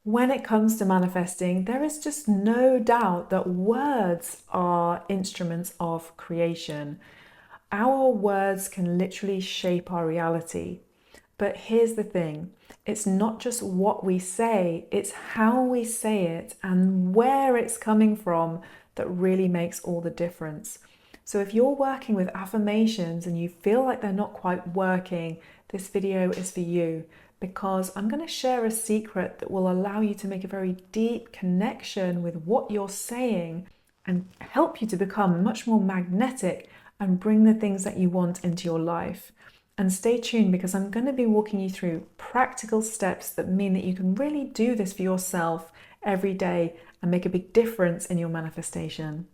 When it comes to manifesting, there is just no doubt that words are instruments of creation. Our words can literally shape our reality. But here's the thing, it's not just what we say, it's how we say it and where it's coming from that really makes all the difference. So if you're working with affirmations and you feel like they're not quite working, this video is for you, because I'm going to share a secret that will allow you to make a very deep connection with what you're saying and help you to become much more magnetic and bring the things that you want into your life. And stay tuned, because I'm going to be walking you through practical steps that mean that you can really do this for yourself every day and make a big difference in your manifestation.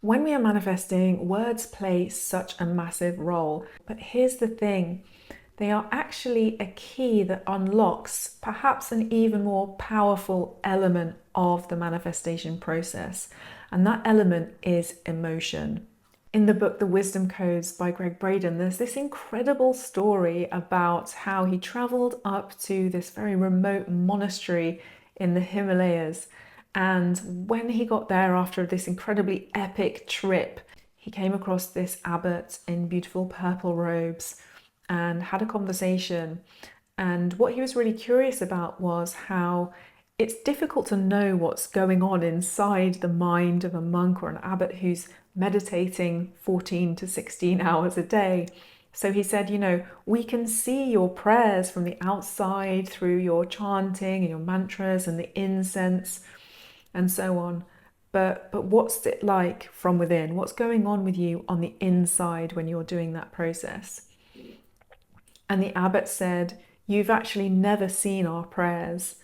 When we are manifesting, words play such a massive role. But here's the thing, they are actually a key that unlocks perhaps an even more powerful element of the manifestation process. And that element is emotion. In the book, The Wisdom Codes by Greg Braden, there's this incredible story about how he traveled up to this very remote monastery in the Himalayas. And when he got there after this incredibly epic trip, he came across this abbot in beautiful purple robes and had a conversation. And what he was really curious about was how it's difficult to know what's going on inside the mind of a monk or an abbot who's meditating 14 to 16 hours a day. So he said, we can see your prayers from the outside through your chanting and your mantras and the incense and so on. But what's it like from within? What's going on with you on the inside when you're doing that process? And the abbot said, you've actually never seen our prayers,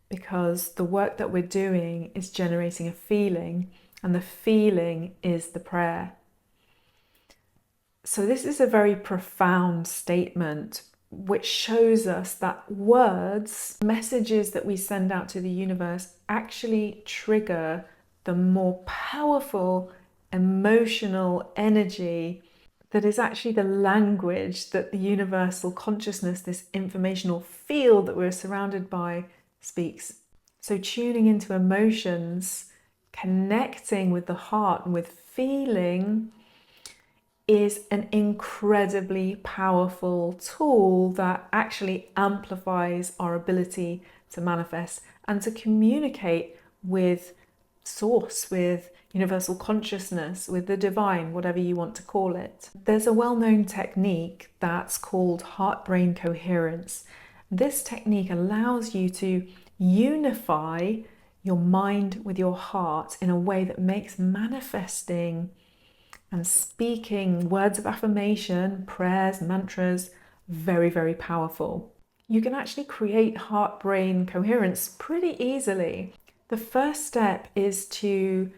because the work that we're doing is generating a feeling, and the feeling is the prayer. So this is a very profound statement which shows us that words, messages that we send out to the universe, actually trigger the more powerful emotional energy that is actually the language that the universal consciousness, this informational field that we're surrounded by, speaks. So tuning into emotions, connecting with the heart and with feeling is an incredibly powerful tool that actually amplifies our ability to manifest and to communicate with source, with universal consciousness, with the divine, whatever you want to call it. There's a well-known technique that's called heart-brain coherence. This technique allows you to unify your mind with your heart in a way that makes manifesting and speaking words of affirmation, prayers, mantras, very, very powerful. You can actually create heart-brain coherence pretty easily. The first step is to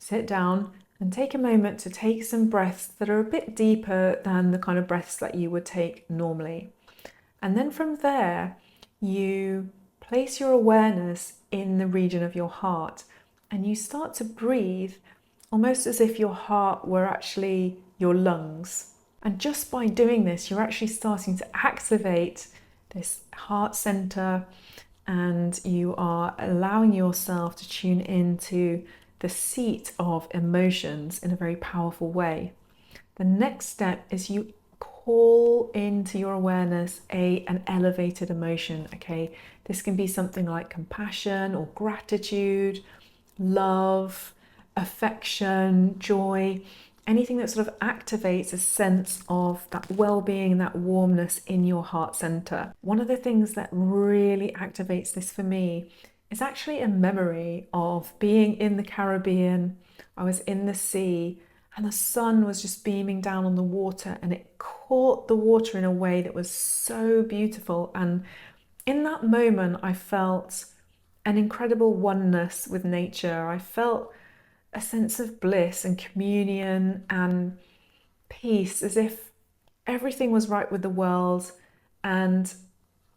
sit down and take a moment to take some breaths that are a bit deeper than the kind of breaths that you would take normally. And then from there, you place your awareness in the region of your heart and you start to breathe almost as if your heart were actually your lungs. And just by doing this, you're actually starting to activate this heart center, and you are allowing yourself to tune into the seat of emotions in a very powerful way. The next step is you call into your awareness an elevated emotion, okay? This can be something like compassion or gratitude, love, affection, joy, anything that sort of activates a sense of that well-being and that warmness in your heart center. One of the things that really activates this for me is actually a memory of being in the Caribbean. I was in the sea and the sun was just beaming down on the water, and it caught the water in a way that was so beautiful. And in that moment, I felt an incredible oneness with nature. I felt a sense of bliss and communion and peace, as if everything was right with the world. And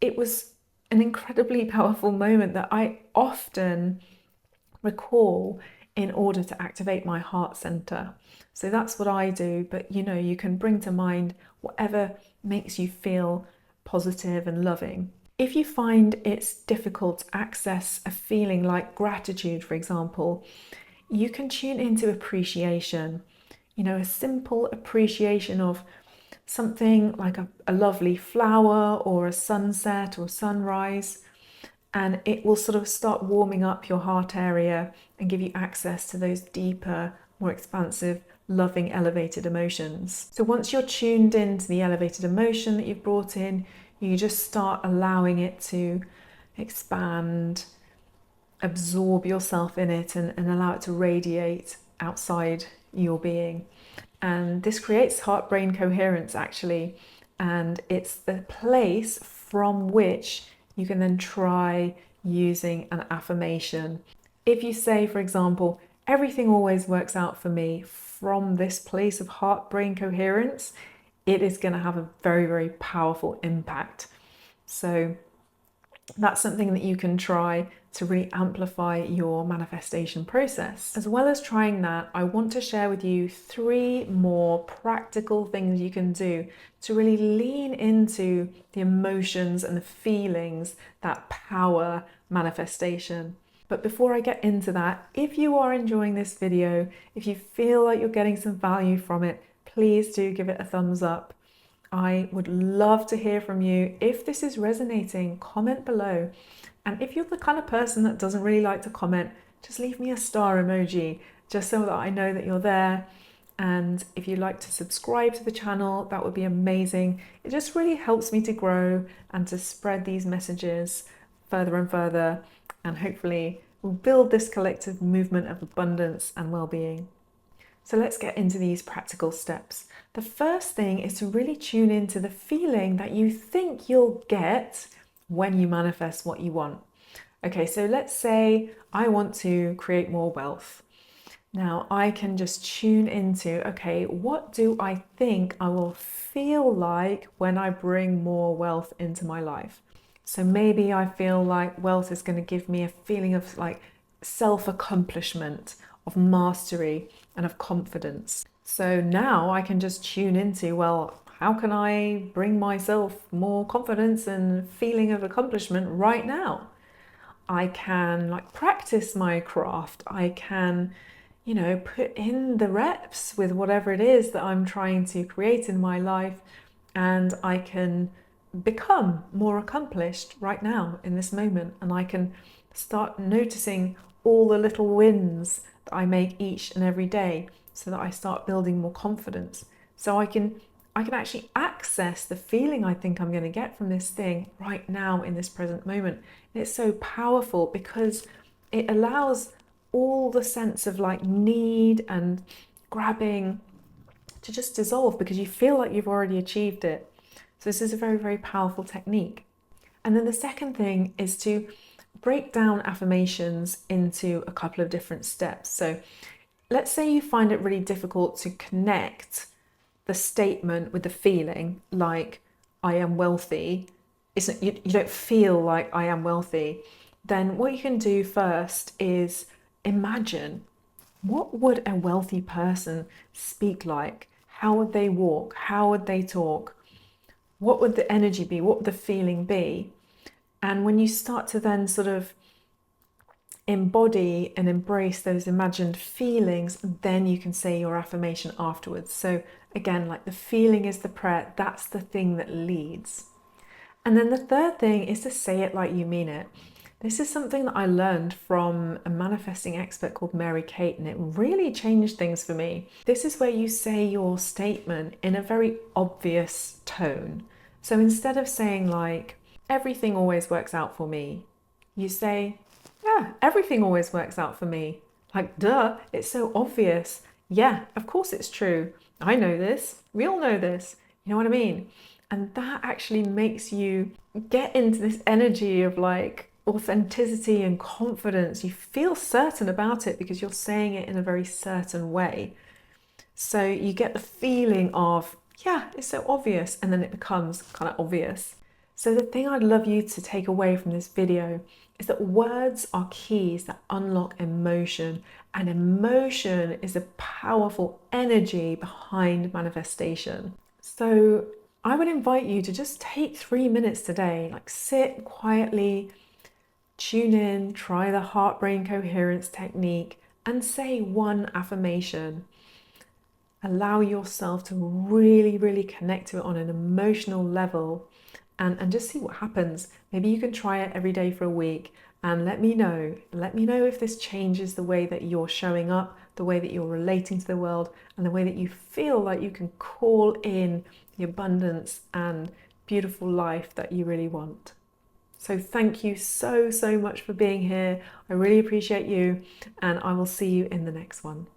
it was an incredibly powerful moment that I often recall in order to activate my heart center. So that's what I do, but you can bring to mind whatever makes you feel positive and loving. If you find it's difficult to access a feeling like gratitude, for example, you can tune into appreciation. A simple appreciation of something like a lovely flower or a sunset or sunrise, and it will sort of start warming up your heart area and give you access to those deeper, more expansive, loving, elevated emotions. So once you're tuned into the elevated emotion that you've brought in, you just start allowing it to expand, absorb yourself in it, and allow it to radiate outside your being. And this creates heart-brain coherence, actually, and it's the place from which you can then try using an affirmation. If you say, for example, everything always works out for me, from this place of heart-brain coherence, it is going to have a very, very powerful impact. So that's something that you can try to really amplify your manifestation process. As well as trying that, I want to share with you 3 more practical things you can do to really lean into the emotions and the feelings that power manifestation. But before I get into that, if you are enjoying this video, if you feel like you're getting some value from it, please do give it a thumbs up. I would love to hear from you. If this is resonating, comment below. And if you're the kind of person that doesn't really like to comment, just leave me a star emoji, just so that I know that you're there. And if you'd like to subscribe to the channel, that would be amazing. It just really helps me to grow and to spread these messages further and further. And hopefully we'll build this collective movement of abundance and well-being. So let's get into these practical steps. The first thing is to really tune into the feeling that you think you'll get when you manifest what you want. Okay, so let's say I want to create more wealth. Now I can just tune into, okay, what do I think I will feel like when I bring more wealth into my life? So maybe I feel like wealth is going to give me a feeling of like self-accomplishment, of mastery, and of confidence. So now I can just tune into, well, how can I bring myself more confidence and feeling of accomplishment right now? I can practice my craft. I can, put in the reps with whatever it is that I'm trying to create in my life, and I can become more accomplished right now in this moment, and I can start noticing all the little wins that I make each and every day, so that I start building more confidence. So I can actually access the feeling I think I'm going to get from this thing right now in this present moment. And it's so powerful because it allows all the sense of need and grabbing to just dissolve, because you feel like you've already achieved it. So this is a very, very powerful technique. And then the second thing is to break down affirmations into a couple of different steps. So let's say you find it really difficult to connect the statement with the feeling, like I am wealthy. You don't feel like I am wealthy. Then what you can do first is imagine, what would a wealthy person speak like? How would they walk? How would they talk? What would the energy be? What would the feeling be? And when you start to then sort of embody and embrace those imagined feelings, then you can say your affirmation afterwards. So again, the feeling is the prayer, that's the thing that leads. And then the third thing is to say it like you mean it. This is something that I learned from a manifesting expert called Mary Kate, and it really changed things for me. This is where you say your statement in a very obvious tone. So instead of saying everything always works out for me, you say, yeah, everything always works out for me. Duh, it's so obvious. Yeah, of course it's true. I know this. We all know this. You know what I mean? And that actually makes you get into this energy of authenticity and confidence. You feel certain about it because you're saying it in a very certain way. So you get the feeling of, yeah, it's so obvious, and then it becomes kind of obvious. So the thing I'd love you to take away from this video is that words are keys that unlock emotion, and emotion is a powerful energy behind manifestation. So I would invite you to just take 3 minutes today, like sit quietly, tune in, try the heart brain coherence technique, and say one affirmation. Allow yourself to really connect to it on an emotional level, and just see what happens. Maybe you can try it every day for a week and let me know. Let me know if this changes the way that you're showing up, the way that you're relating to the world, and the way that you feel like you can call in the abundance and beautiful life that you really want. So thank you so much for being here. I really appreciate you, and I will see you in the next one.